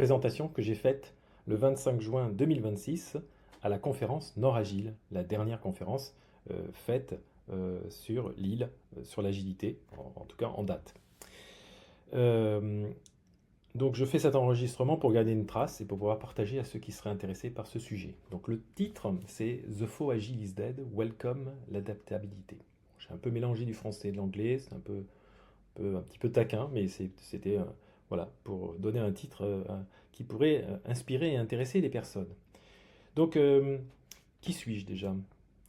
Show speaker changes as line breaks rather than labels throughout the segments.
Présentation que j'ai faite le 25 juin 2026 à la conférence Nord Agile, la dernière conférence faite sur l'île, sur l'agilité, en tout cas en date. Euh, donc je fais cet enregistrement pour garder une trace et pour pouvoir partager à ceux qui seraient intéressés par ce sujet. Donc le titre, c'est The Faux Agile is Dead, Welcome l'adaptabilité. J'ai un peu mélangé du français et de l'anglais, c'est un petit peu taquin, mais c'était voilà, pour donner un titre qui pourrait inspirer et intéresser les personnes. Donc, qui suis-je déjà?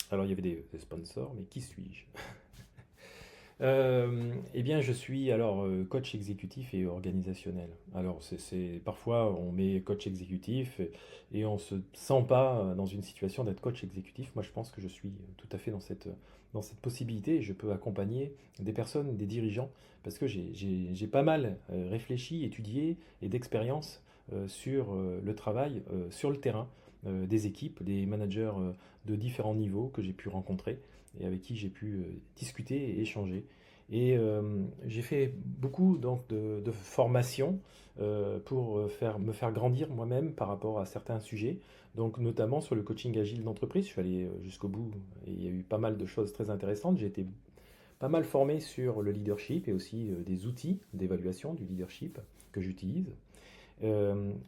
Alors, il y avait des sponsors, mais qui suis-je? Eh bien, je suis alors coach exécutif et organisationnel. Alors, parfois on met coach exécutif et on se sent pas dans une situation d'être coach exécutif. Moi, je pense que je suis tout à fait dans cette possibilité et je peux accompagner des personnes, des dirigeants, parce que j'ai pas mal réfléchi, étudié et d'expérience sur le travail sur le terrain des équipes, des managers de différents niveaux que j'ai pu rencontrer et avec qui j'ai pu discuter et échanger. Et j'ai fait beaucoup donc, de formations pour me faire grandir moi-même par rapport à certains sujets, donc notamment sur le coaching agile d'entreprise. Je suis allé jusqu'au bout et il y a eu pas mal de choses très intéressantes. J'ai été pas mal formé sur le leadership et aussi des outils d'évaluation du leadership que j'utilise.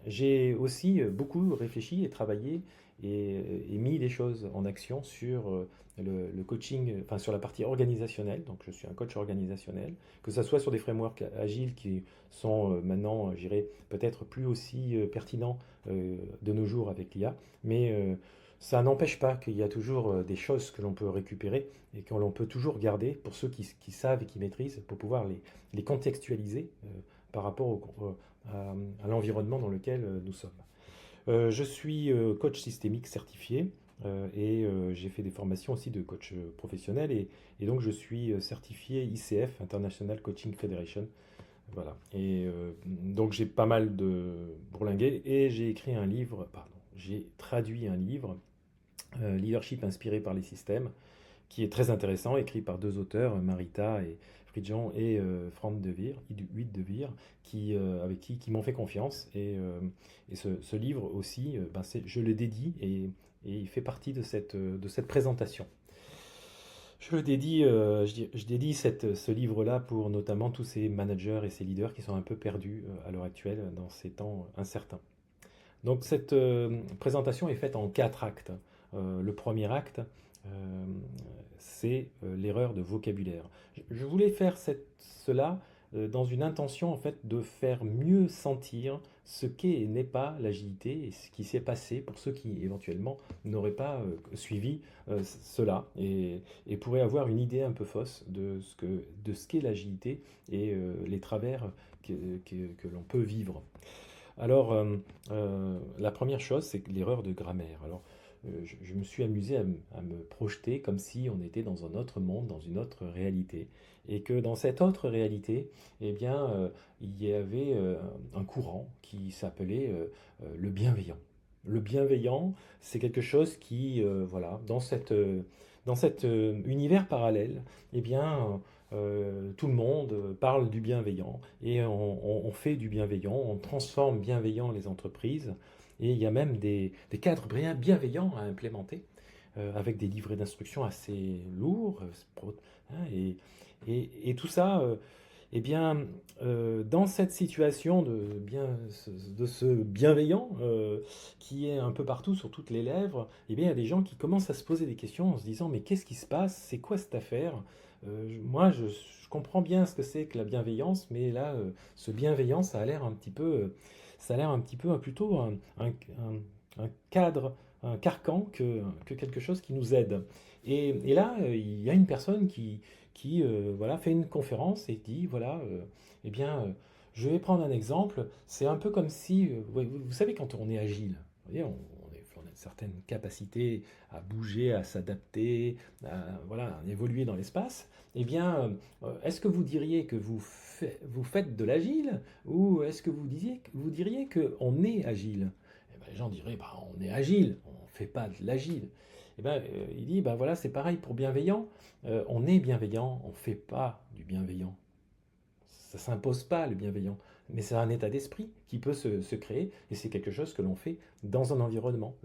J'ai aussi beaucoup réfléchi et travaillé et mis les choses en action sur le coaching, enfin sur la partie organisationnelle. Donc je suis un coach organisationnel, que ce soit sur des frameworks agiles qui sont maintenant, je dirais, peut-être plus aussi pertinents de nos jours avec l'IA, mais ça n'empêche pas qu'il y a toujours des choses que l'on peut récupérer et que l'on peut toujours garder pour ceux qui savent et qui maîtrisent, pour pouvoir les contextualiser par rapport à l'environnement dans lequel nous sommes. Je suis coach systémique certifié et j'ai fait des formations aussi de coach professionnel et donc je suis certifié ICF, International Coaching Federation. Voilà. Et donc j'ai pas mal de bourlinguer et j'ai écrit un livre, pardon, j'ai traduit un livre, Leadership inspiré par les systèmes, qui est très intéressant, écrit par deux auteurs, Marita et Fridjan et Franck de Vere, qui m'ont fait confiance. Et ce livre aussi, je le dédie et il fait partie de cette présentation. Je le dédie, je dédie ce livre-là pour notamment tous ces managers et ces leaders qui sont un peu perdus à l'heure actuelle dans ces temps incertains. Donc cette présentation est faite en quatre actes. Le premier acte, euh, c'est l'erreur de vocabulaire. Je voulais faire cela dans une intention en fait de faire mieux sentir ce qu'est et n'est pas l'agilité et ce qui s'est passé pour ceux qui éventuellement n'auraient pas suivi cela et pourraient avoir une idée un peu fausse de ce qu'est l'agilité et les travers que l'on peut vivre. Alors, la première chose, c'est l'erreur de grammaire. Alors, je me suis amusé à me projeter comme si on était dans un autre monde, dans une autre réalité, et que dans cette autre réalité, eh bien, il y avait un courant qui s'appelait le bienveillant. Le bienveillant, c'est quelque chose qui, voilà, dans cet univers parallèle, eh bien, tout le monde parle du bienveillant et on fait du bienveillant, on transforme bienveillant les entreprises et il y a même des cadres bienveillants à implémenter avec des livrets d'instructions assez lourds hein, et tout ça, eh bien, dans cette situation de ce bienveillant qui est un peu partout sur toutes les lèvres, eh bien, il y a des gens qui commencent à se poser des questions en se disant mais qu'est-ce qui se passe? C'est quoi cette affaire? Moi, je comprends bien ce que c'est que la bienveillance, mais là, ce bienveillant, ça a l'air un petit peu plutôt un cadre, un carcan que quelque chose qui nous aide. Et là, il y a une personne qui voilà, fait une conférence et dit, voilà, eh bien, je vais prendre un exemple. C'est un peu comme si, vous savez, quand on est agile, vous voyez, on a une certaine capacité à bouger, à s'adapter, voilà, à évoluer dans l'espace. Eh bien, est-ce que vous diriez que vous faites de l'agile ou est-ce que vous diriez qu'on est agile? Eh ben, les gens diraient, bah, on est agile, on ne fait pas de l'agile. Eh ben, il dit, ben voilà, c'est pareil pour bienveillant. On est bienveillant, on ne fait pas du bienveillant. Ça ne s'impose pas le bienveillant. mais c'est un état d'esprit qui peut se créer, et c'est quelque chose que l'on fait dans un environnement.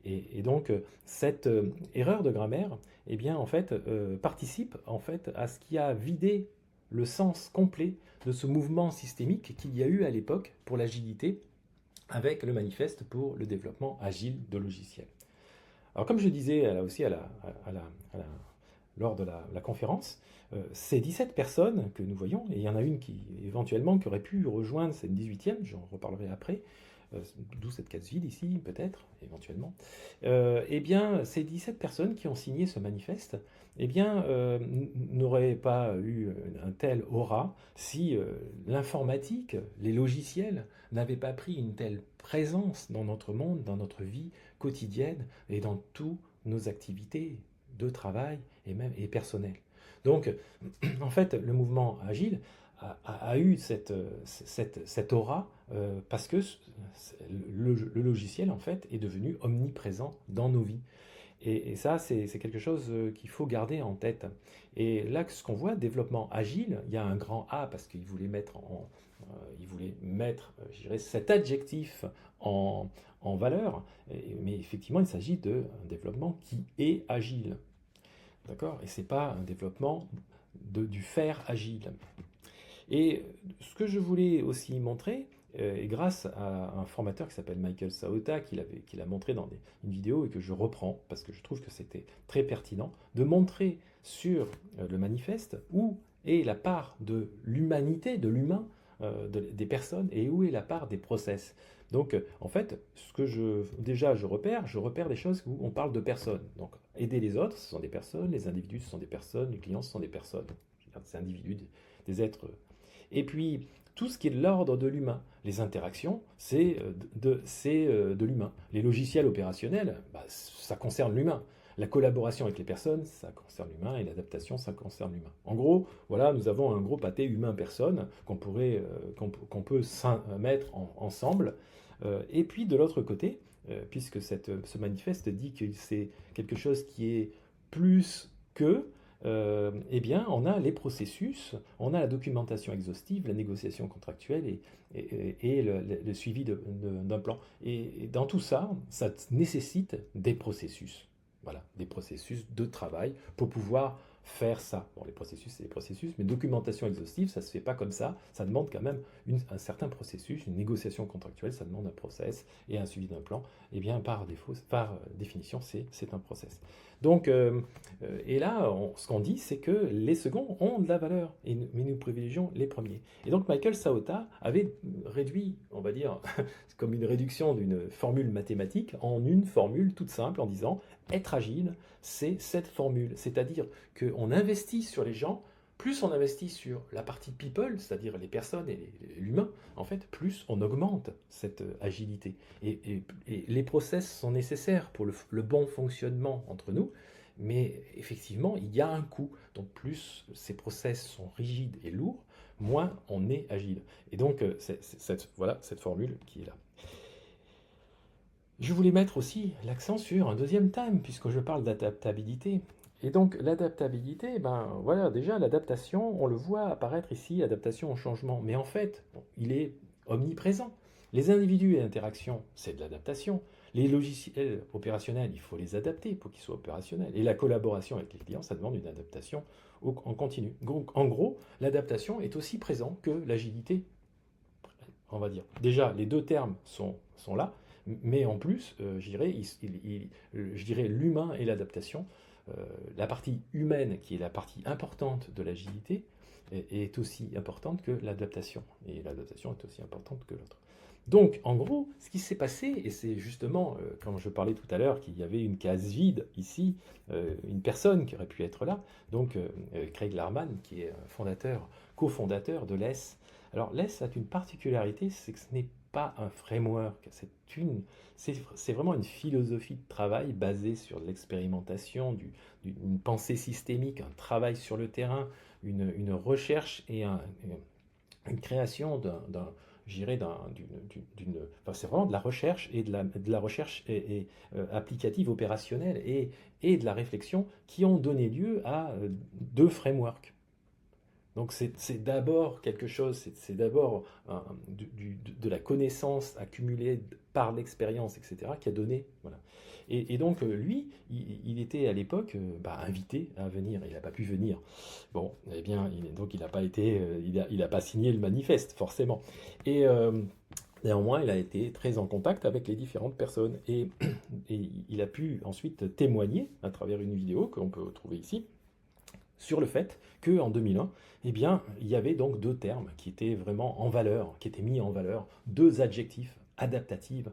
Et donc, cette erreur de grammaire, eh bien, en fait, participe en fait, à ce qui a vidé le sens complet de ce mouvement systémique qu'il y a eu à l'époque pour l'agilité, avec le manifeste pour le développement agile de logiciels. Alors, comme je disais là aussi à la- lors de la conférence, ces 17 personnes que nous voyons, et il y en a une qui éventuellement qui aurait pu rejoindre cette 18e, j'en reparlerai après, d'où cette case vide ici, peut-être, éventuellement, eh bien, ces 17 personnes qui ont signé ce manifeste, eh bien, n'auraient pas eu un tel aura si l'informatique, les logiciels, n'avaient pas pris une telle présence dans notre monde, dans notre vie quotidienne et dans toutes nos activités de travail et même et personnelles. Donc, en fait, le mouvement agile a eu cette aura parce que le logiciel, en fait, est devenu omniprésent dans nos vies. Et ça, c'est quelque chose qu'il faut garder en tête. Et là, ce qu'on voit, développement agile, il y a un grand A parce qu'il voulait mettre, je dirais, cet adjectif en, en valeur. Mais effectivement, il s'agit d'un développement qui est agile. D'accord? Et c'est pas un développement du faire agile. Et ce que je voulais aussi montrer, et grâce à un formateur qui s'appelle Michael Saota, qui l'a montré dans une vidéo et que je reprends parce que je trouve que c'était très pertinent, de montrer sur le manifeste où est la part de l'humanité, de l'humain, des personnes, et où est la part des process. Donc, en fait, je repère des choses où on parle de personnes. Donc, aider les autres, ce sont des personnes, les individus, ce sont des personnes, les clients, ce sont des personnes. Ces individus, des êtres. Et puis, tout ce qui est de l'ordre de l'humain, les interactions, c'est de l'humain. Les logiciels opérationnels, bah, ça concerne l'humain. La collaboration avec les personnes, ça concerne l'humain, et l'adaptation, ça concerne l'humain. En gros, voilà, nous avons un gros pâté humain-personne qu'on peut mettre ensemble. Et puis, de l'autre côté, puisque ce manifeste dit que c'est quelque chose qui est plus que, eh bien, on a les processus, on a la documentation exhaustive, la négociation contractuelle et le suivi d'un plan. Et dans tout ça, ça nécessite des processus. Voilà, des processus de travail pour pouvoir faire ça. Bon, les processus, c'est les processus, mais documentation exhaustive, ça ne se fait pas comme ça demande quand même un certain processus, une négociation contractuelle, ça demande un process et un suivi d'un plan. Et bien, par défaut, par définition, c'est un process. Donc, et là, ce qu'on dit, c'est que les seconds ont de la valeur, mais nous privilégions les premiers. Et donc, Michael Saota avait réduit, on va dire, comme une réduction d'une formule mathématique, en une formule toute simple, en disant être agile, c'est cette formule. C'est-à-dire qu'on investit sur les gens, plus on investit sur la partie people, c'est-à-dire les personnes et l'humain, en fait, plus on augmente cette agilité. Et les process sont nécessaires pour le bon fonctionnement entre nous, mais effectivement, il y a un coût. Donc plus ces process sont rigides et lourds, moins on est agile. Et donc, voilà cette formule qui est là. Je voulais mettre aussi l'accent sur un deuxième thème, puisque je parle d'adaptabilité. Et donc l'adaptabilité, ben voilà, déjà l'adaptation, on le voit apparaître ici, adaptation au changement. Mais en fait, bon, il est omniprésent. Les individus et interactions, c'est de l'adaptation. Les logiciels opérationnels, il faut les adapter pour qu'ils soient opérationnels. Et la collaboration avec les clients, ça demande une adaptation en continu. Donc en gros, l'adaptation est aussi présente que l'agilité, on va dire. Déjà, les deux termes sont là, mais en plus, je dirais l'humain et l'adaptation. La partie humaine, qui est la partie importante de l'agilité, est aussi importante que l'adaptation. Et l'adaptation est aussi importante que l'autre. Donc, en gros, ce qui s'est passé, et c'est justement, quand je parlais tout à l'heure qu'il y avait une case vide ici, une personne qui aurait pu être là, donc Craig Larman, qui est fondateur, cofondateur de LESS. Alors, LESS a une particularité, c'est que ce n'est pas un framework, c'est vraiment une philosophie de travail basée sur l'expérimentation, d'une pensée systémique, un travail sur le terrain, une recherche et une création enfin, c'est vraiment de la recherche et de la recherche applicative opérationnelle et de la réflexion qui ont donné lieu à deux frameworks. Donc c'est d'abord quelque chose, c'est d'abord de la connaissance accumulée par l'expérience, etc., qui a donné. Voilà. Et donc lui, il était à l'époque invité à venir. Il n'a pas pu venir. Bon, eh bien, donc il n'a pas été, il a pas signé le manifeste, forcément. Et néanmoins, il a été très en contact avec les différentes personnes. Et il a pu ensuite témoigner à travers une vidéo qu'on peut trouver ici sur le fait qu'en 2001, eh bien, il y avait donc deux termes qui étaient vraiment en valeur, qui étaient mis en valeur, deux adjectifs, adaptive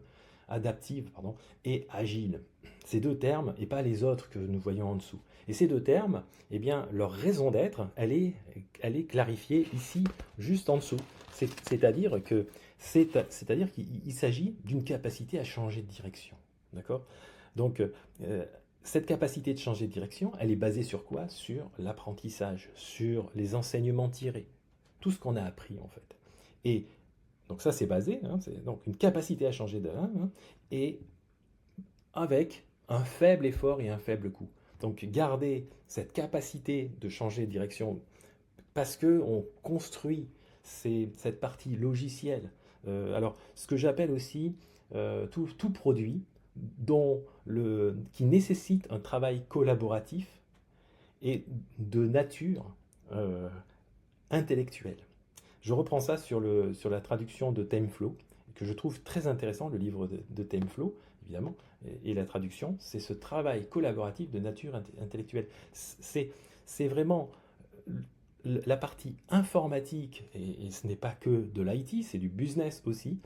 et agile. Ces deux termes et pas les autres que nous voyons en dessous. Et ces deux termes, eh bien, leur raison d'être, elle est clarifiée ici, juste en dessous. C'est-à-dire que c'est-à-dire qu'il s'agit d'une capacité à changer de direction. D'accord? Donc, cette capacité de changer de direction, elle est basée sur quoi? Sur l'apprentissage, sur les enseignements tirés, tout ce qu'on a appris en fait. Et donc ça c'est basé, hein, c'est donc une capacité à changer de et avec un faible effort et un faible coût. Donc garder cette capacité de changer de direction parce que on construit cette partie logicielle. Alors ce que j'appelle aussi tout produit qui nécessite un travail collaboratif et de nature euh, intellectuelle. Je reprends ça sur la traduction de Timeflow, que je trouve très intéressant, le livre de Timeflow, évidemment, et la traduction, c'est ce travail collaboratif de nature intellectuelle. C'est vraiment la partie informatique, et ce n'est pas que de l'IT, c'est du business aussi,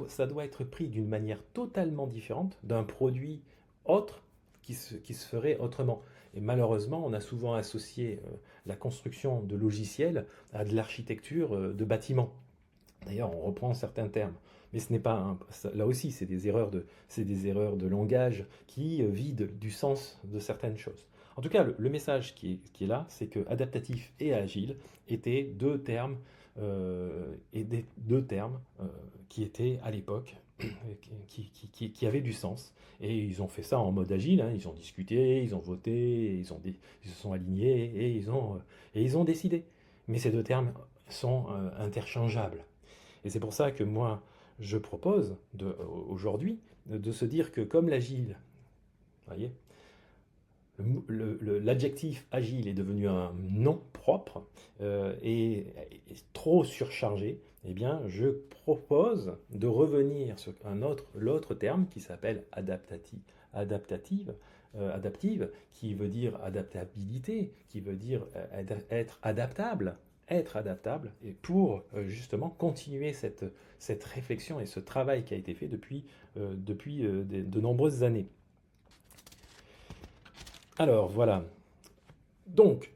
ça doit être pris d'une manière totalement différente d'un produit autre qui se ferait autrement. Et malheureusement, on a souvent associé la construction de logiciels à de l'architecture de bâtiments. D'ailleurs, on reprend certains termes. Mais ce n'est pas là aussi, c'est des erreurs de langage qui vident du sens de certaines choses. En tout cas, le message qui est là, c'est que adaptatif et agile étaient deux termes, qui étaient à l'époque, qui avaient du sens. Et ils ont fait ça en mode agile, hein. Ils ont discuté, ils ont voté, ils se sont alignés et ils ont décidé. Mais ces deux termes sont interchangeables. Et c'est pour ça que moi, je propose aujourd'hui de se dire que comme l'agile, voyez, l'adjectif agile est devenu un nom propre et trop surchargé, eh bien, je propose de revenir sur l'autre terme qui s'appelle adaptive, qui veut dire adaptabilité, qui veut dire être adaptable, et pour justement continuer cette réflexion et ce travail qui a été fait depuis de nombreuses années. Alors voilà, donc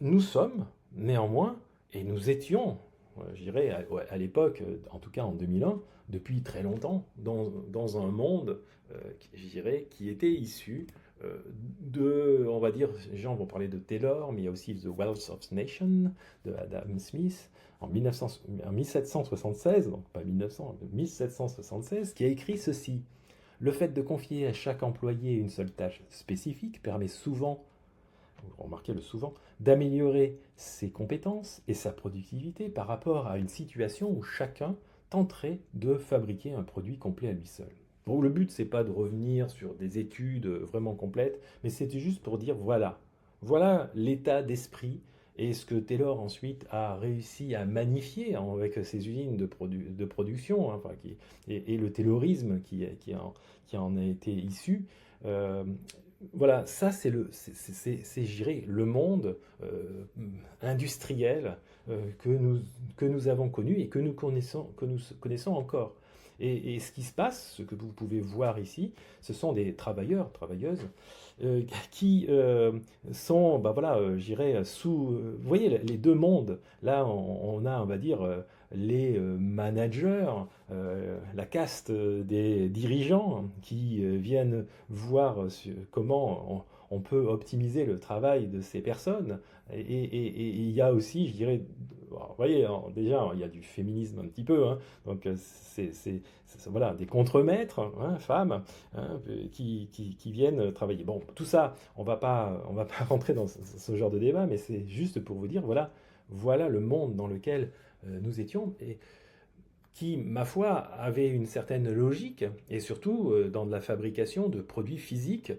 nous sommes néanmoins, et nous étions, je dirais à l'époque, en tout cas en 2001, depuis très longtemps, dans un monde, je dirais, qui était issu on va dire, les gens vont parler de Taylor, mais il y a aussi The Wealth of Nations de Adam Smith en 1776, donc pas 1900, 1776, qui a écrit ceci. Le fait de confier à chaque employé une seule tâche spécifique permet souvent, vous remarquez le souvent, d'améliorer ses compétences et sa productivité par rapport à une situation où chacun tenterait de fabriquer un produit complet à lui seul. Donc le but, c'est pas de revenir sur des études vraiment complètes, mais c'était juste pour dire voilà l'état d'esprit et ce que Taylor ensuite a réussi à magnifier avec ses usines de production, hein, et le Taylorisme qui en a été issu. Voilà, ça c'est je dirais, le monde industriel que nous avons connu et que nous connaissons encore. Et ce qui se passe, ce que vous pouvez voir ici, ce sont des travailleurs, travailleuses, qui sont, je dirais, vous voyez les deux mondes. Là, on a, on va dire, les managers, la caste des dirigeants qui viennent voir comment on peut optimiser le travail de ces personnes. Et il y a aussi, je dirais, vous voyez, déjà, il y a du féminisme un petit peu, hein, donc voilà, des contremaîtres, hein, femmes, hein, qui viennent travailler. Bon, tout ça, on va pas rentrer dans ce genre de débat, mais c'est juste pour vous dire, voilà, voilà le monde dans lequel nous étions, et qui, ma foi, avait une certaine logique, et surtout dans de la fabrication de produits physiques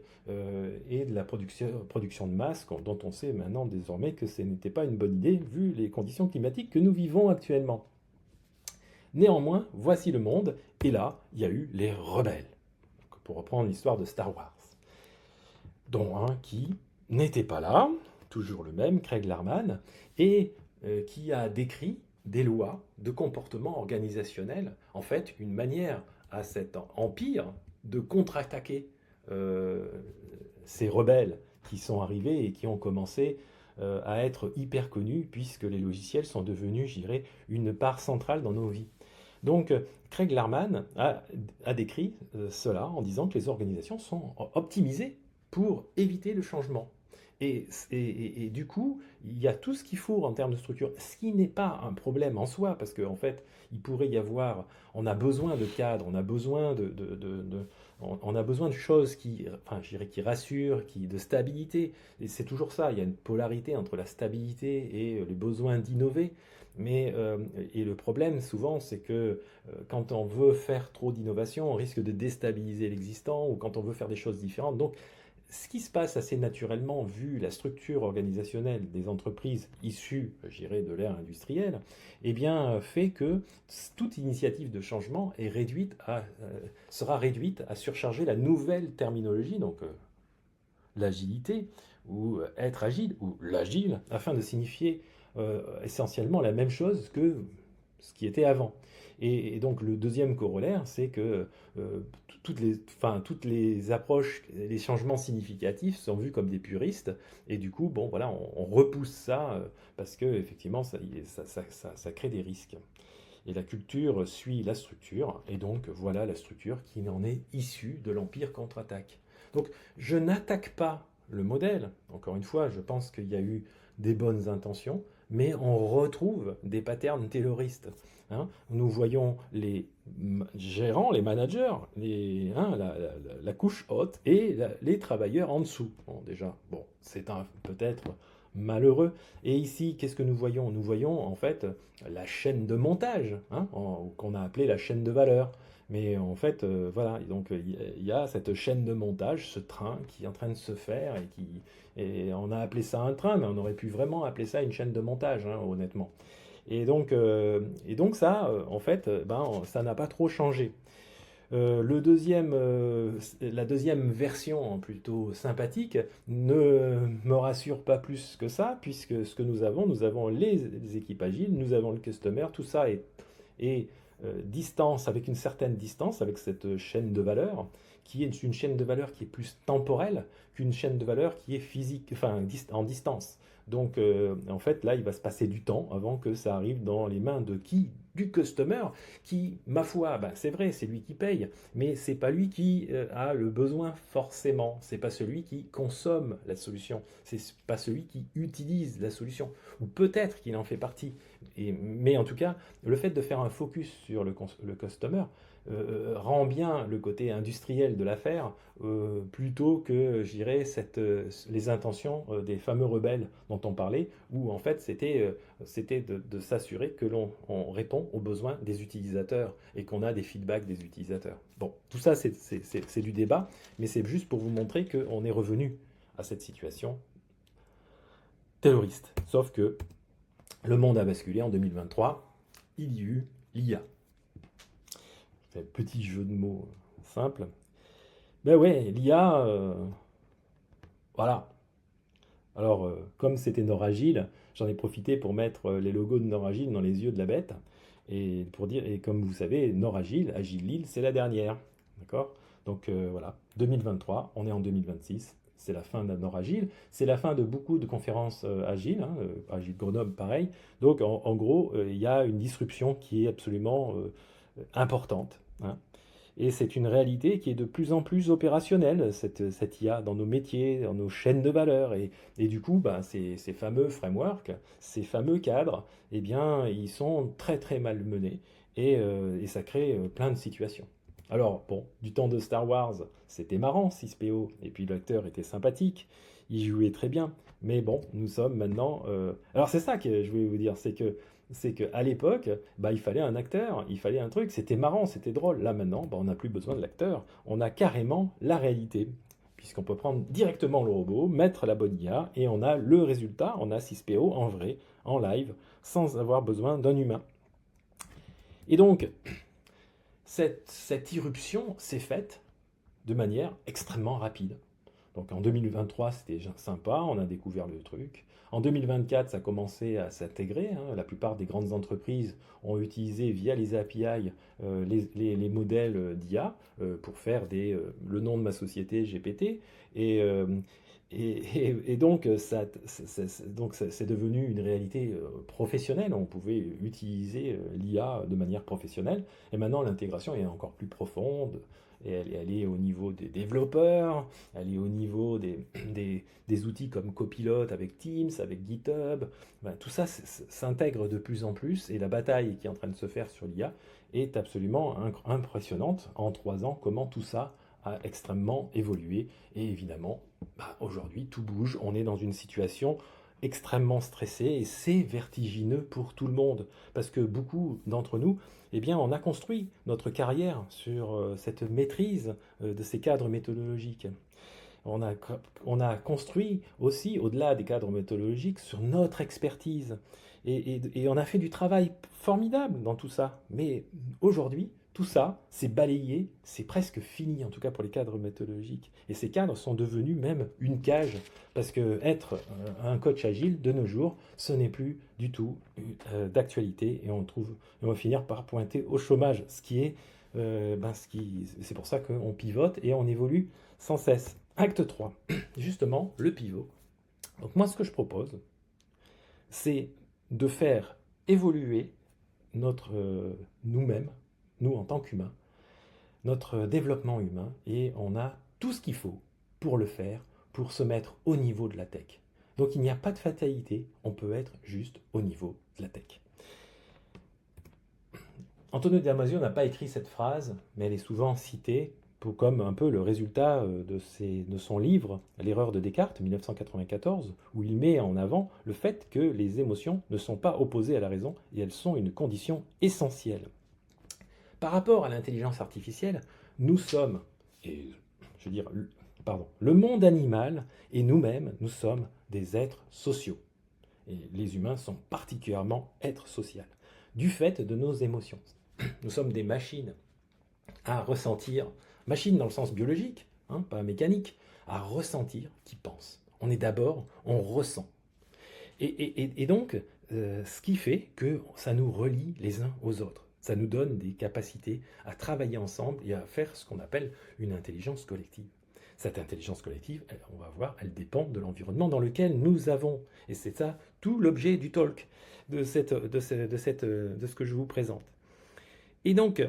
et de la production de masse, dont on sait maintenant désormais que ce n'était pas une bonne idée vu les conditions climatiques que nous vivons actuellement. Néanmoins, voici le monde, et là, il y a eu les rebelles, pour reprendre l'histoire de Star Wars, dont un qui n'était pas là, toujours le même, Craig Larman, et qui a décrit des lois de comportement organisationnel, en fait, une manière à cet empire de contre-attaquer euh, ces rebelles qui sont arrivés et qui ont commencé à être hyper connus, puisque les logiciels sont devenus, je dirais, une part centrale dans nos vies. Donc, Craig Larman a décrit cela en disant que les organisations sont optimisées pour éviter le changement. Et du coup, il y a tout ce qu'il faut en termes de structure, ce qui n'est pas un problème en soi, parce qu'en fait, il pourrait y avoir, on a besoin de cadres, on a besoin on a besoin de choses qui, enfin, je dirais, qui rassurent, de stabilité. Et c'est toujours ça, il y a une polarité entre la stabilité et le besoin d'innover. Mais, et le problème souvent, c'est que quand on veut faire trop d'innovation, on risque de déstabiliser l'existant, ou quand on veut faire des choses différentes. Donc, ce qui se passe assez naturellement, vu la structure organisationnelle des entreprises issues, je dirais, de l'ère industrielle, eh bien, fait que toute initiative de changement sera réduite à surcharger la nouvelle terminologie, donc l'agilité, ou être agile, ou l'agile, afin de signifier essentiellement la même chose que ce qui était avant. Et donc le deuxième corollaire, c'est que toutes les approches, les changements significatifs sont vus comme des puristes, et du coup, bon, voilà, on repousse ça parce que effectivement, ça crée des risques. Et la culture suit la structure, et donc voilà la structure qui en est issue de l'Empire contre-attaque. Donc je n'attaque pas le modèle, encore une fois, je pense qu'il y a eu des bonnes intentions, mais on retrouve des patterns terroristes. Hein. Nous voyons les gérants, les managers, la couche haute et les travailleurs en dessous. Bon, déjà, bon, c'est peut-être malheureux. Et ici, qu'est-ce que nous voyons? Nous voyons en fait la chaîne de montage, hein, qu'on a appelée la chaîne de valeur. Mais en fait, voilà, donc il y a cette chaîne de montage, ce train qui est en train de se faire, et on a appelé ça un train, mais on aurait pu vraiment appeler ça une chaîne de montage, hein, honnêtement. Et donc ça, en fait, ben, ça n'a pas trop changé. La deuxième version, plutôt sympathique, ne me rassure pas plus que ça, puisque ce que nous avons les équipes agiles, nous avons le customer, tout ça est distance, avec une certaine distance, avec cette chaîne de valeur, qui est une chaîne de valeur qui est plus temporelle qu'une chaîne de valeur qui est physique, enfin en distance. Donc en fait là il va se passer du temps avant que ça arrive dans les mains de qui? Du customer, qui, ma foi, ben, c'est vrai, c'est lui qui paye, mais c'est pas lui qui a le besoin forcément, c'est pas celui qui consomme la solution, c'est pas celui qui utilise la solution, ou peut-être qu'il en fait partie, mais en tout cas, le fait de faire un focus sur le customer rend bien le côté industriel de l'affaire plutôt que, je dirais, les intentions des fameux rebelles dont on parlait, où en fait c'était de s'assurer que l'on répond aux besoins des utilisateurs et qu'on a des feedbacks des utilisateurs. Bon, tout ça c'est du débat, mais c'est juste pour vous montrer qu'on est revenu à cette situation terroriste. Sauf que le monde a basculé en 2023, il y a eu l'IA. Petit jeu de mots simple. Ben ouais, l'IA, voilà. Alors, comme c'était Noragile, j'en ai profité pour mettre les logos de Noragile dans les yeux de la bête. Et pour dire, et comme vous savez, Noragile, Agile Lille, c'est la dernière. D'accord? Donc voilà, 2023, on est en 2026. C'est la fin de Noragile. C'est la fin de beaucoup de conférences agiles. Hein, Agile Grenoble, pareil. Donc en gros, il y a une disruption qui est absolument importante. Hein. Et c'est une réalité qui est de plus en plus opérationnelle, cette IA, dans nos métiers, dans nos chaînes de valeur. Et du coup, ben, ces fameux frameworks, ces fameux cadres, eh bien, ils sont très très mal menés et ça crée plein de situations. Alors, bon, du temps de Star Wars, c'était marrant, 6PO, et puis l'acteur était sympathique. il jouait très bien. Mais bon, nous sommes maintenant. Alors c'est ça que je voulais vous dire, c'est que à l'époque, bah, il fallait un acteur, il fallait un truc, c'était marrant, c'était drôle. Là maintenant, bah, on n'a plus besoin de l'acteur, on a carrément la réalité. Puisqu'on peut prendre directement le robot, mettre la bonne IA, et on a le résultat, on a 6PO en vrai, en live, sans avoir besoin d'un humain. Et donc, cette irruption s'est faite de manière extrêmement rapide. Donc en 2023, c'était sympa, on a découvert le truc. En 2024, ça a commencé à s'intégrer, hein. La plupart des grandes entreprises ont utilisé via les API les modèles d'IA pour faire le nom de ma société GPT. Et, euh, et donc, c'est devenu une réalité professionnelle. On pouvait utiliser l'IA de manière professionnelle. Et maintenant, l'intégration est encore plus profonde. Et elle est au niveau des développeurs, elle est au niveau des outils comme Copilot avec Teams, avec GitHub. Ben, tout ça s'intègre de plus en plus et la bataille qui est en train de se faire sur l'IA est absolument impressionnante. En 3 ans, comment tout ça a extrêmement évolué. Et évidemment, bah, aujourd'hui, tout bouge. On est dans une situation extrêmement stressée et c'est vertigineux pour tout le monde. Parce que beaucoup d'entre nous, eh bien, on a construit notre carrière sur cette maîtrise de ces cadres méthodologiques. On a, on a construit aussi, au-delà des cadres méthodologiques, sur notre expertise. Et on a fait du travail formidable dans tout ça. Mais aujourd'hui, tout ça, c'est balayé, c'est presque fini, en tout cas pour les cadres méthodologiques. Et ces cadres sont devenus même une cage, parce que être un coach agile de nos jours, ce n'est plus du tout d'actualité, et on va finir par pointer au chômage, c'est pour ça qu'on pivote et on évolue sans cesse. Acte 3, justement, le pivot. Donc moi, ce que je propose, c'est de faire évoluer nous-mêmes, nous en tant qu'humains, notre développement humain, et on a tout ce qu'il faut pour le faire, pour se mettre au niveau de la tech. Donc il n'y a pas de fatalité, on peut être juste au niveau de la tech. Antonio Damasio n'a pas écrit cette phrase, mais elle est souvent citée comme un peu le résultat de son livre L'erreur de Descartes, 1994, où il met en avant le fait que les émotions ne sont pas opposées à la raison et elles sont une condition essentielle. Par rapport à l'intelligence artificielle, nous sommes, et je veux dire, le monde animal et nous-mêmes, nous sommes des êtres sociaux. Et les humains sont particulièrement êtres sociaux, du fait de nos émotions. Nous sommes des machines à ressentir, machines dans le sens biologique, hein, pas mécanique, à ressentir qui pensent. On ressent. Et donc, ce qui fait que ça nous relie les uns aux autres. Ça nous donne des capacités à travailler ensemble et à faire ce qu'on appelle une intelligence collective. Cette intelligence collective, on va voir, elle dépend de l'environnement dans lequel nous avons. Et c'est ça tout l'objet du talk, de ce que je vous présente. Et donc,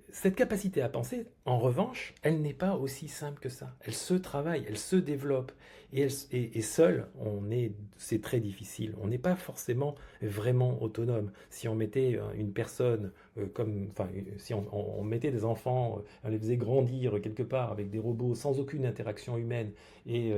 cette capacité à penser, en revanche, elle n'est pas aussi simple que ça. Elle se travaille, elle se développe. Et seul, c'est très difficile. On n'est pas forcément vraiment autonome. Si on mettait une personne si on mettait des enfants, on les faisait grandir quelque part avec des robots sans aucune interaction humaine, et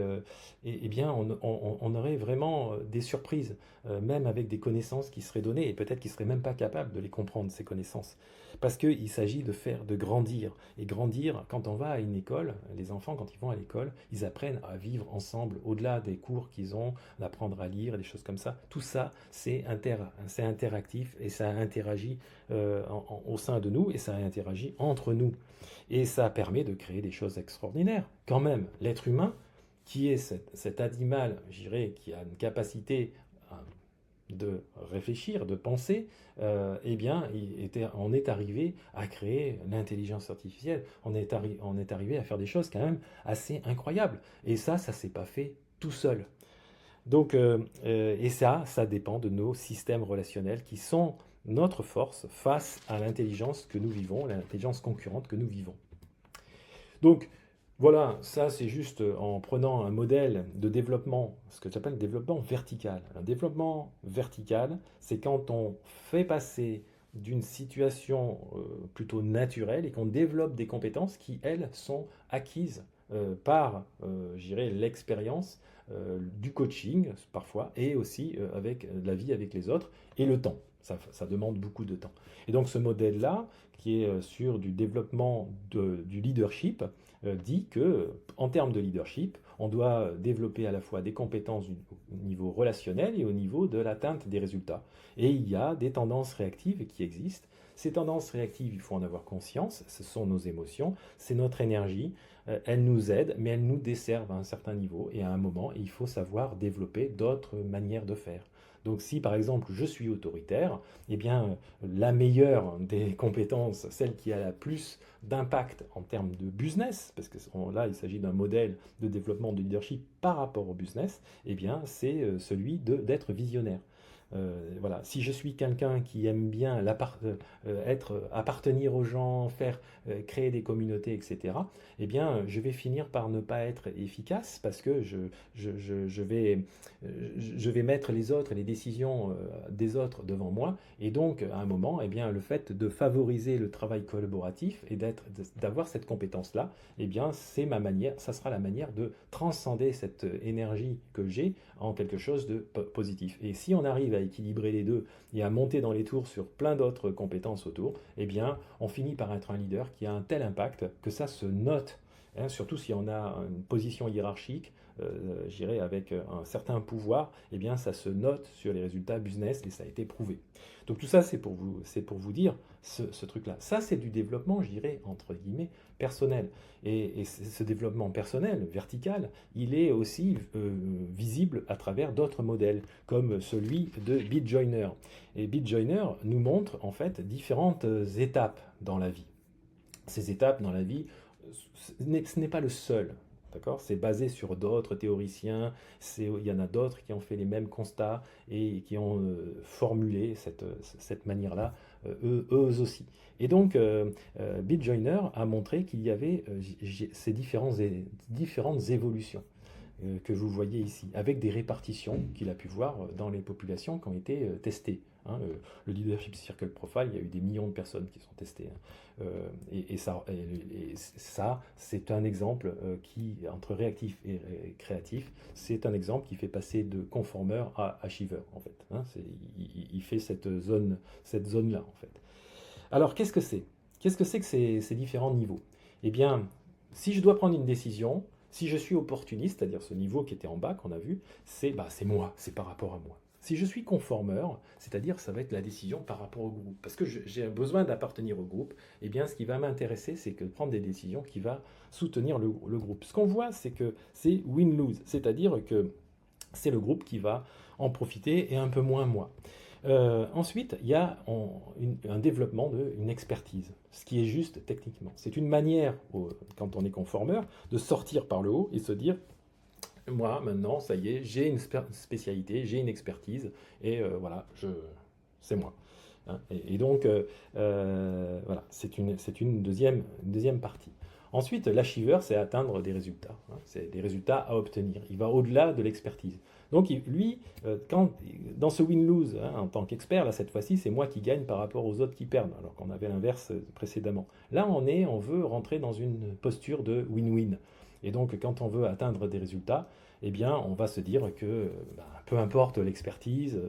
bien, on aurait vraiment des surprises, même avec des connaissances qui seraient données, et peut-être qu'ils ne seraient même pas capables de les comprendre, ces connaissances. Parce qu'il s'agit de grandir. Et grandir, quand on va à une école, les enfants, quand ils vont à l'école, ils apprennent à vivre ensemble, au-delà des cours qu'ils ont, d'apprendre à lire, des choses comme ça. Tout ça, c'est interactif et ça interagit au sein de nous et ça interagit entre nous. Et ça permet de créer des choses extraordinaires. Quand même, l'être humain, qui est cet animal, je dirais, qui a une capacité de réfléchir, de penser, eh bien, on est arrivé à créer l'intelligence artificielle. On est arrivé à faire des choses quand même assez incroyables. Et ça s'est pas fait tout seul. Donc, et ça dépend de nos systèmes relationnels qui sont notre force face à l'intelligence que nous vivons, l'intelligence concurrente que nous vivons. Donc, voilà, ça c'est juste en prenant un modèle de développement, ce que j'appelle le développement vertical. Un développement vertical, c'est quand on fait passer d'une situation plutôt naturelle et qu'on développe des compétences qui, elles, sont acquises par, je dirais, l'expérience du coaching parfois, et aussi avec la vie avec les autres, et le temps. Ça demande beaucoup de temps. Et donc ce modèle-là, qui est sur du développement du leadership, dit que en termes de leadership, on doit développer à la fois des compétences au niveau relationnel et au niveau de l'atteinte des résultats. Et il y a des tendances réactives qui existent. Ces tendances réactives, il faut en avoir conscience, ce sont nos émotions, c'est notre énergie, elles nous aident, mais elles nous desservent à un certain niveau, et à un moment, il faut savoir développer d'autres manières de faire. Donc si par exemple je suis autoritaire, eh bien la meilleure des compétences, celle qui a la plus d'impact en termes de business, parce que là il s'agit d'un modèle de développement de leadership par rapport au business, eh bien c'est celui d'être visionnaire. Voilà. Si je suis quelqu'un qui aime bien appartenir aux gens, créer des communautés, etc., eh bien, je vais finir par ne pas être efficace parce que je vais mettre les autres et les décisions des autres devant moi. Et donc, à un moment, eh bien, le fait de favoriser le travail collaboratif et d'avoir cette compétence-là, eh bien, c'est ma manière, ça sera la manière de transcender cette énergie que j'ai en quelque chose de positif. Et si on arrive à équilibrer les deux et à monter dans les tours sur plein d'autres compétences autour, eh bien, on finit par être un leader qui a un tel impact que ça se note, hein, surtout si on a une position hiérarchique, je dirais avec un certain pouvoir, eh bien, ça se note sur les résultats business et ça a été prouvé. Donc tout ça, c'est pour vous dire ce truc-là. Ça, c'est du développement, je dirais, entre guillemets, personnel. Et ce développement personnel, vertical, il est aussi visible à travers d'autres modèles, comme celui de BitJoiner. Et BitJoiner nous montre en fait différentes étapes dans la vie. Ces étapes dans la vie, ce n'est pas le seul. D'accord. C'est basé sur d'autres théoriciens, il y en a d'autres qui ont fait les mêmes constats et qui ont formulé cette manière-là, eux aussi. Et donc, BitJoiner a montré qu'il y avait ces différentes évolutions que vous voyez ici, avec des répartitions qu'il a pu voir dans les populations qui ont été testées. Hein. Le Leadership Circle Profile, il y a eu des millions de personnes qui sont testées. Hein. Et ça, c'est un exemple qui, entre réactif et créatif, c'est un exemple qui fait passer de conformeur à achiever, en fait. Hein. Il fait cette zone-là, en fait. Alors, qu'est-ce que c'est? Qu'est-ce que c'est que ces différents niveaux? Eh bien, si je dois prendre une décision, si je suis opportuniste, c'est-à-dire ce niveau qui était en bas qu'on a vu, c'est moi, c'est par rapport à moi. Si je suis conformeur, c'est-à-dire ça va être la décision par rapport au groupe, parce que j'ai besoin d'appartenir au groupe, eh bien ce qui va m'intéresser, c'est que prendre des décisions qui va soutenir le groupe. Ce qu'on voit, c'est que c'est win-lose, c'est-à-dire que c'est le groupe qui va en profiter et un peu moins moi. Ensuite, il y a un développement d'une expertise, ce qui est juste techniquement. C'est une manière, quand on est conformeur, de sortir par le haut et se dire, moi, maintenant, ça y est, j'ai une spécialité, j'ai une expertise, et voilà, c'est moi. Hein. Et donc, voilà, c'est une deuxième partie. Ensuite, l'achiever, c'est atteindre des résultats. Hein. C'est des résultats à obtenir. Il va au-delà de l'expertise. Donc, lui, dans ce win-lose, hein, en tant qu'expert, là, cette fois-ci, c'est moi qui gagne par rapport aux autres qui perdent, alors qu'on avait l'inverse précédemment. Là, on veut rentrer dans une posture de win-win. Et donc, quand on veut atteindre des résultats, eh bien, on va se dire que peu importe l'expertise,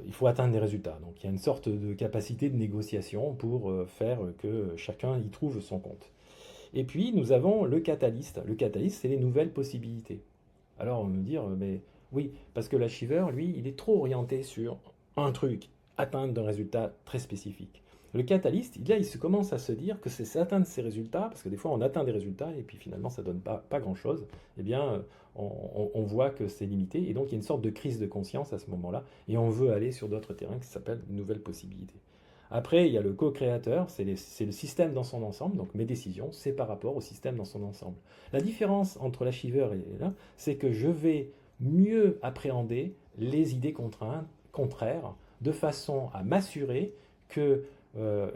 il faut atteindre des résultats. Donc, il y a une sorte de capacité de négociation pour faire que chacun y trouve son compte. Et puis, nous avons le catalyste. Le catalyste, c'est les nouvelles possibilités. Alors, on va me dire, mais oui, parce que l'achiever, lui, il est trop orienté sur un truc, atteindre un résultat très spécifique. Le catalyste, là, il se commence à se dire que c'est atteindre ces résultats, parce que des fois, on atteint des résultats et puis finalement, ça ne donne pas grand-chose. Eh bien, on voit que c'est limité. Et donc, il y a une sorte de crise de conscience à ce moment-là. Et on veut aller sur d'autres terrains qui s'appellent nouvelles possibilités. Après, il y a le co-créateur, c'est le système dans son ensemble, donc mes décisions, c'est par rapport au système dans son ensemble. La différence entre l'achiever et là, c'est que je vais mieux appréhender les idées contraires de façon à m'assurer que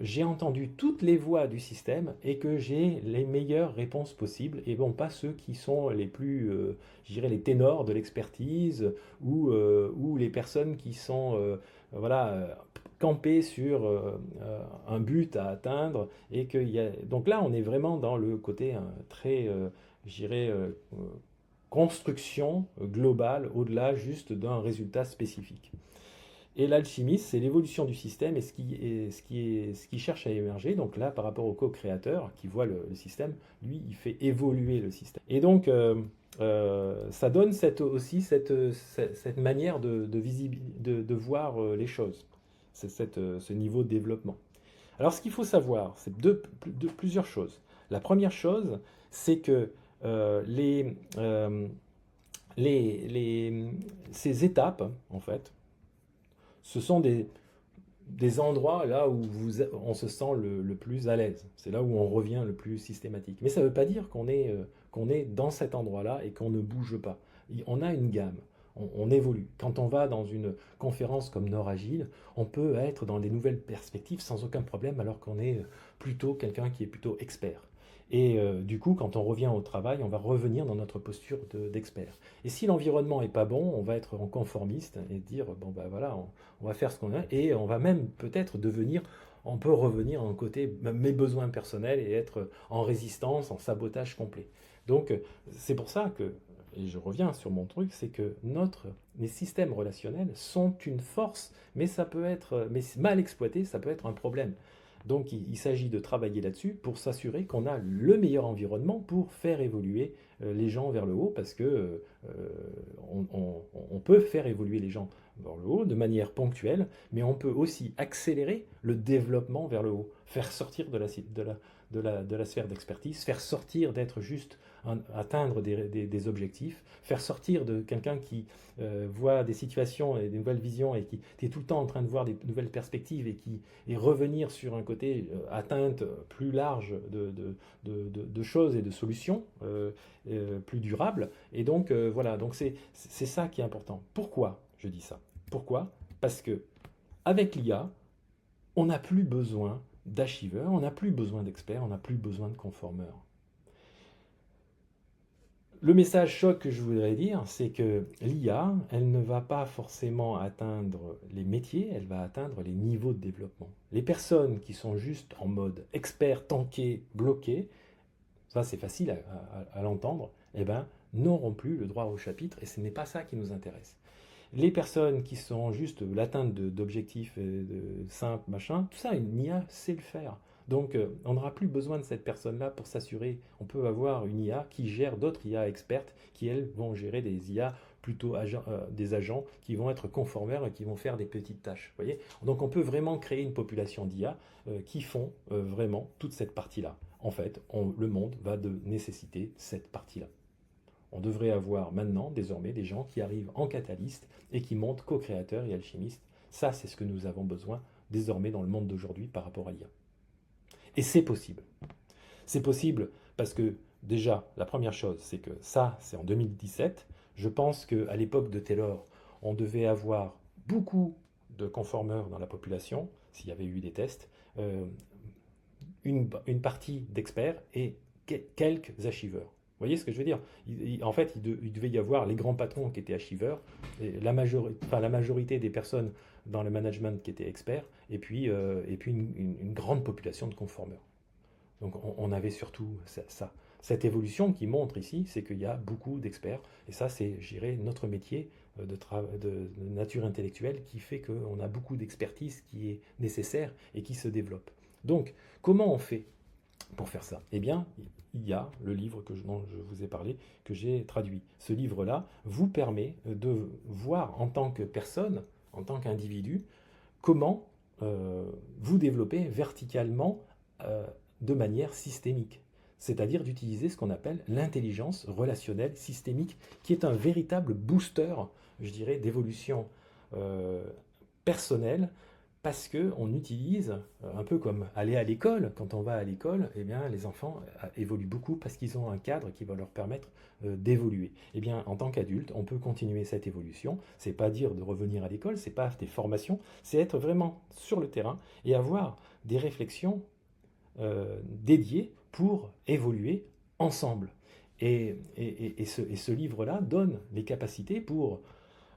j'ai entendu toutes les voix du système et que j'ai les meilleures réponses possibles, et bon, pas ceux qui sont les plus, je dirais, les ténors de l'expertise ou les personnes qui sont voilà, camper sur un but à atteindre. Donc là, on est vraiment dans le côté très, je dirais, construction globale, au-delà juste d'un résultat spécifique. Et l'alchimiste, c'est l'évolution du système et ce qui cherche à émerger. Donc là, par rapport au co-créateur qui voit le système, lui, il fait évoluer le système. Et donc, ça donne aussi cette manière de voir les choses, ce niveau de développement. Alors, ce qu'il faut savoir, c'est plusieurs choses. La première chose, c'est que euh, les, euh, ces étapes, en fait, ce sont des endroits là où on se sent le plus à l'aise. C'est là où on revient le plus systématique. Mais ça ne veut pas dire qu'on est dans cet endroit-là et qu'on ne bouge pas. On a une gamme. On évolue. Quand on va dans une conférence comme Nord Agile, on peut être dans des nouvelles perspectives sans aucun problème alors qu'on est plutôt quelqu'un qui est plutôt expert. Et du coup, quand on revient au travail, on va revenir dans notre posture d'expert. Et si l'environnement est pas bon, on va être en conformiste et dire, bon ben voilà, on va faire ce qu'on a, et on va même peut-être on peut revenir en côté mes besoins personnels et être en résistance, en sabotage complet. Donc c'est pour ça que, et je reviens sur mon truc, c'est que les systèmes relationnels sont une force, mais ça peut être, mais mal exploité, ça peut être un problème. Donc il s'agit de travailler là-dessus pour s'assurer qu'on a le meilleur environnement pour faire évoluer les gens vers le haut, parce que on peut faire évoluer les gens vers le haut de manière ponctuelle, mais on peut aussi accélérer le développement vers le haut, faire sortir de la sphère d'expertise, faire sortir d'être juste atteindre des objectifs, faire sortir de quelqu'un qui voit des situations et des nouvelles visions et qui est tout le temps en train de voir des nouvelles perspectives et revenir sur un côté atteinte plus large de choses et de solutions plus durables. Et donc voilà, donc c'est ça qui est important. Pourquoi je dis ça? Pourquoi? Parce que avec l'IA, on n'a plus besoin d'archiveurs, on n'a plus besoin d'experts, on n'a plus besoin de conformeurs. Le message choc que je voudrais dire, c'est que l'IA, elle ne va pas forcément atteindre les métiers, elle va atteindre les niveaux de développement. Les personnes qui sont juste en mode expert, tanké, bloqué, ça c'est facile à l'entendre, eh ben, n'auront plus le droit au chapitre et ce n'est pas ça qui nous intéresse. Les personnes qui sont juste l'atteinte d'objectifs simples, machin, tout ça, une IA sait le faire. Donc, on n'aura plus besoin de cette personne-là pour s'assurer. On peut avoir une IA qui gère d'autres IA expertes qui, elles, vont gérer des IA plutôt des agents qui vont être conformeurs et qui vont faire des petites tâches. Vous voyez? Donc, on peut vraiment créer une population d'IA qui font vraiment toute cette partie-là. En fait, le monde va nécessiter cette partie-là. On devrait avoir maintenant, désormais, des gens qui arrivent en catalyste et qui montent co-créateurs et alchimistes. Ça, c'est ce que nous avons besoin désormais dans le monde d'aujourd'hui par rapport à l'IA. Et c'est possible. C'est possible parce que déjà, la première chose, c'est que ça, c'est en 2017. Je pense qu'à l'époque de Taylor, on devait avoir beaucoup de conformeurs dans la population, s'il y avait eu des tests, une partie d'experts et quelques archiveurs. Vous voyez ce que je veux dire? En fait, il devait y avoir les grands patrons qui étaient archiveurs, et la majorité des personnes dans le management qui étaient experts, et puis une grande population de conformeurs. Donc on avait surtout ça. Cette évolution qui montre ici, c'est qu'il y a beaucoup d'experts, et ça c'est, je dirais, notre métier de nature intellectuelle qui fait qu'on a beaucoup d'expertise qui est nécessaire et qui se développe. Donc, comment on fait pour faire ça? Eh bien, il y a le livre dont je vous ai parlé, que j'ai traduit. Ce livre-là vous permet de voir en tant que personne, en tant qu'individu, comment vous développez verticalement de manière systémique. C'est-à-dire d'utiliser ce qu'on appelle l'intelligence relationnelle systémique, qui est un véritable booster, je dirais, d'évolution personnelle, parce qu'on utilise, un peu comme aller à l'école, quand on va à l'école, eh bien, les enfants évoluent beaucoup parce qu'ils ont un cadre qui va leur permettre d'évoluer. Eh bien, en tant qu'adulte, on peut continuer cette évolution. C'est pas dire de revenir à l'école, c'est pas des formations, c'est être vraiment sur le terrain et avoir des réflexions dédiées pour évoluer ensemble. Et ce livre-là donne les capacités pour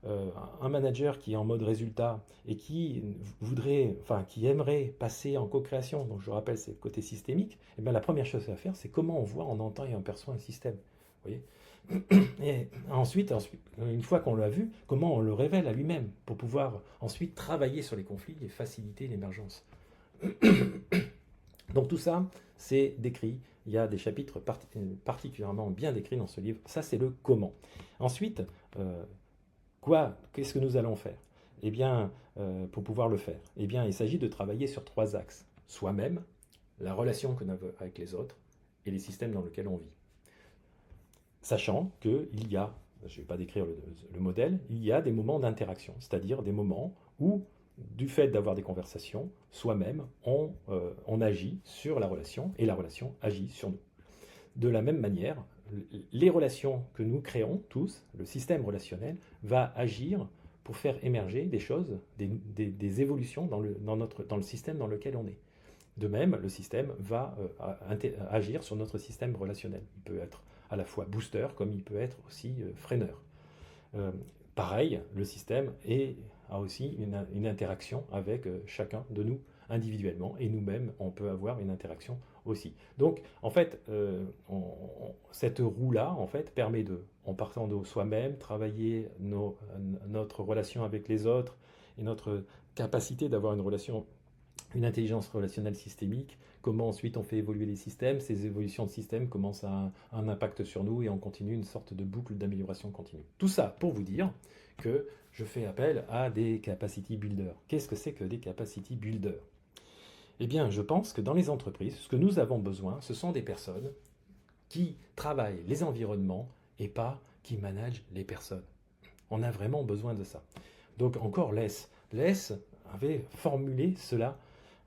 un manager qui est en mode résultat et qui voudrait, enfin, qui aimerait passer en co-création, donc je rappelle, c'est le côté systémique, et bien la première chose à faire, c'est comment on voit, on entend et on perçoit un système. Vous voyez. Et ensuite, une fois qu'on l'a vu, comment on le révèle à lui-même pour pouvoir ensuite travailler sur les conflits et faciliter l'émergence. Donc tout ça, c'est décrit. Il y a des chapitres particulièrement bien décrits dans ce livre. Ça, c'est le comment. Ensuite, qu'est-ce que nous allons faire? Eh bien, pour pouvoir le faire, eh bien, il s'agit de travailler sur 3 axes. Soi-même, la relation que nous avons avec les autres et les systèmes dans lesquels on vit. Sachant qu'il y a, je ne vais pas décrire le modèle, il y a des moments d'interaction, c'est-à-dire des moments où, du fait d'avoir des conversations, soi-même, on agit sur la relation et la relation agit sur nous. De la même manière, les relations que nous créons tous, le système relationnel, va agir pour faire émerger des choses, des évolutions dans le système dans lequel on est. De même, le système va agir sur notre système relationnel. Il peut être à la fois booster comme il peut être aussi freineur. Pareil, le système a aussi une interaction avec chacun de nous individuellement et nous-mêmes, on peut avoir une interaction aussi. Donc, en fait, cette roue-là, en fait, permet en partant de soi-même, travailler notre relation avec les autres et notre capacité d'avoir une intelligence relationnelle systémique, comment ensuite on fait évoluer les systèmes, ces évolutions de systèmes, comment ça a un impact sur nous et on continue une sorte de boucle d'amélioration continue. Tout ça pour vous dire que je fais appel à des capacity builders. Qu'est-ce que c'est que des capacity builders? Eh bien, je pense que dans les entreprises, ce que nous avons besoin, ce sont des personnes qui travaillent les environnements et pas qui managent les personnes. On a vraiment besoin de ça. Donc encore Les avait formulé cela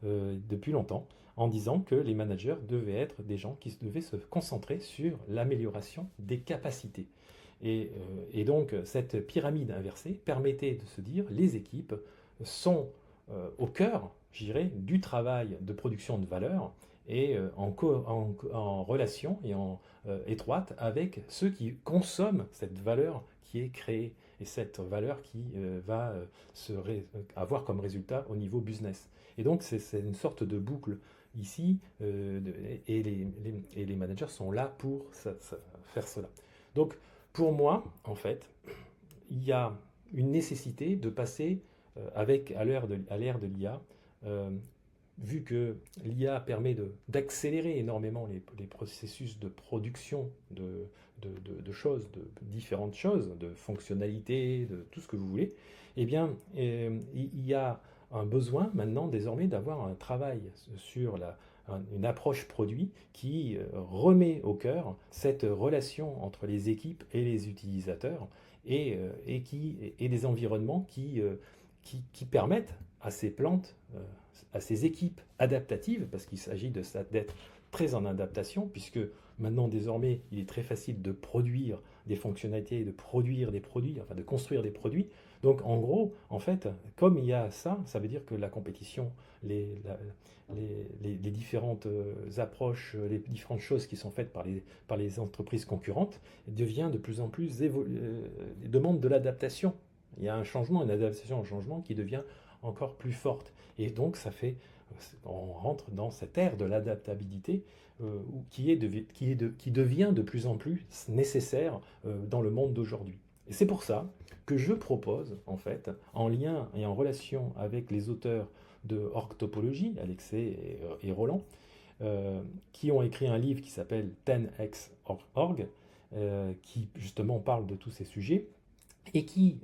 depuis longtemps en disant que les managers devaient être des gens qui devaient se concentrer sur l'amélioration des capacités. Et donc cette pyramide inversée permettait de se dire les équipes sont au cœur, je dirais, du travail de production de valeur et en relation et en étroite avec ceux qui consomment cette valeur qui est créée et cette valeur qui va avoir comme résultat au niveau business. Et donc c'est une sorte de boucle ici et les managers sont là pour faire cela. Donc pour moi, en fait, il y a une nécessité de passer à l'ère de l'IA, vu que l'IA permet d'accélérer énormément les processus de production de choses, de différentes choses, de fonctionnalités, de tout ce que vous voulez, eh bien, il y a un besoin maintenant désormais d'avoir un travail sur une approche produit qui remet au cœur cette relation entre les équipes et les utilisateurs et des environnements qui permettent à ces plantes, à ces équipes adaptatives, parce qu'il s'agit d'être très en adaptation, puisque maintenant désormais il est très facile de produire des fonctionnalités, de produire des produits, enfin de construire des produits. Donc en gros, en fait, comme il y a ça, ça veut dire que la compétition, les différentes approches, les différentes choses qui sont faites par les entreprises concurrentes devient de plus en plus demande de l'adaptation. Il y a un changement, une adaptation au changement qui devient encore plus forte. Et donc on rentre dans cette ère de l'adaptabilité qui devient de plus en plus nécessaire dans le monde d'aujourd'hui. Et c'est pour ça que je propose, en fait, en lien et en relation avec les auteurs de Org-Topologie, Alexei et Roland, qui ont écrit un livre qui s'appelle 10x Org, qui justement parle de tous ces sujets, et qui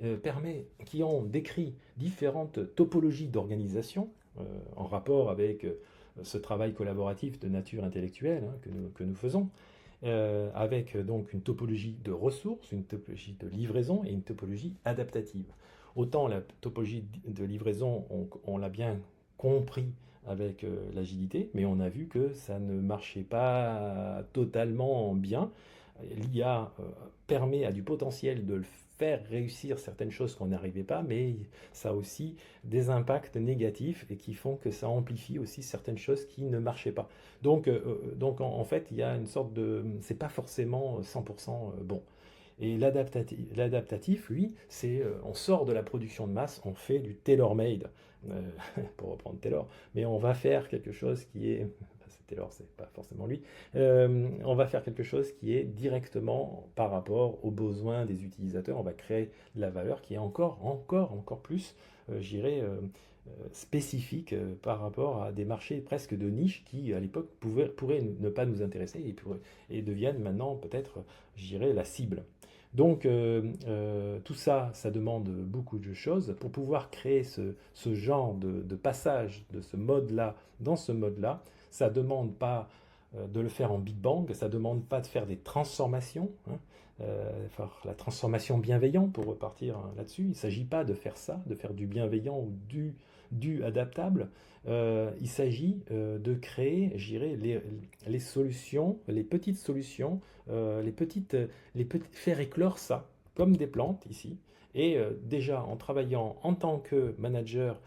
ont décrit différentes topologies d'organisation en rapport avec ce travail collaboratif de nature intellectuelle que nous faisons, avec donc une topologie de ressources, une topologie de livraison et une topologie adaptative. Autant la topologie de livraison, on l'a bien compris avec l'agilité, mais on a vu que ça ne marchait pas totalement bien. L'IA a du potentiel de le faire réussir certaines choses qu'on n'arrivait pas, mais ça a aussi des impacts négatifs et qui font que ça amplifie aussi certaines choses qui ne marchaient pas. Donc en fait, il y a une sorte de... c'est pas forcément 100% bon. Et l'adaptatif, lui, c'est on sort de la production de masse, on fait du tailor-made, pour reprendre Taylor, mais on va faire quelque chose qui est, c'est Taylor, c'est pas forcément lui, on va faire quelque chose qui est directement par rapport aux besoins des utilisateurs, on va créer de la valeur qui est encore plus, j'irais, spécifique par rapport à des marchés presque de niche qui, à l'époque, pourraient ne pas nous intéresser et deviennent maintenant peut-être, je dirais, la cible. Donc, tout ça, ça demande beaucoup de choses. Pour pouvoir créer ce genre de passage de ce mode-là dans ce mode-là, ça ne demande pas de le faire en Big Bang, ça ne demande pas de faire des transformations, hein, la transformation bienveillante pour repartir hein, là-dessus. Il ne s'agit pas de faire ça, de faire du bienveillant ou du adaptable. Il s'agit de créer, je dirais, les solutions, les petites solutions, faire éclore ça, comme des plantes ici. Et déjà, en travaillant en tant que manager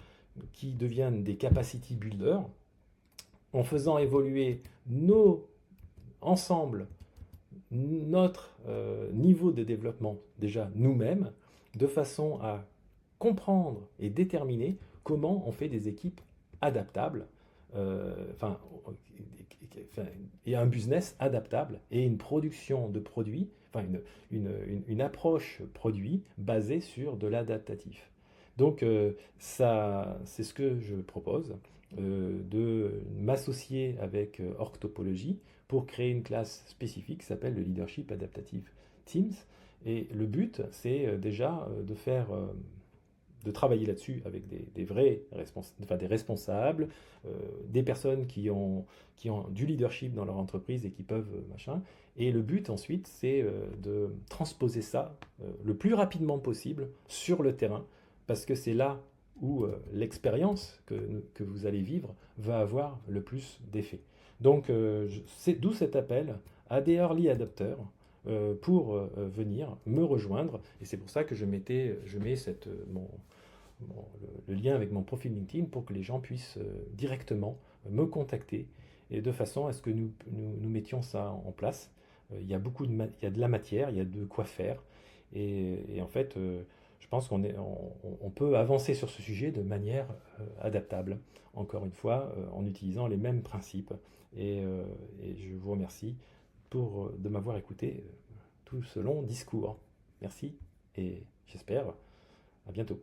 qui deviennent des capacity builders, en faisant évoluer nos ensemble notre niveau de développement, déjà nous-mêmes, de façon à comprendre et déterminer comment on fait des équipes adaptables, enfin, et un business adaptable et une production de produits, enfin une approche produit basée sur de l'adaptatif. Donc ça, c'est ce que je propose, de m'associer avec Orgtopologie pour créer une classe spécifique qui s'appelle le Leadership Adaptative Teams. Et le but, c'est déjà de travailler là-dessus avec des vrais des responsables, des personnes qui ont du leadership dans leur entreprise et qui peuvent machin. Et le but ensuite, c'est de transposer ça le plus rapidement possible sur le terrain, parce que c'est là où l'expérience que vous allez vivre va avoir le plus d'effet. Donc, c'est d'où cet appel à des early adopters pour venir me rejoindre. Et c'est pour ça que je mets le lien avec mon profil LinkedIn pour que les gens puissent directement me contacter et de façon à ce que nous mettions ça en place. Il y a il y a de la matière, il y a de quoi faire. Et en fait, je pense on peut avancer sur ce sujet de manière adaptable, encore une fois, en utilisant les mêmes principes. Et je vous remercie de m'avoir écouté tout ce long discours. Merci et j'espère à bientôt.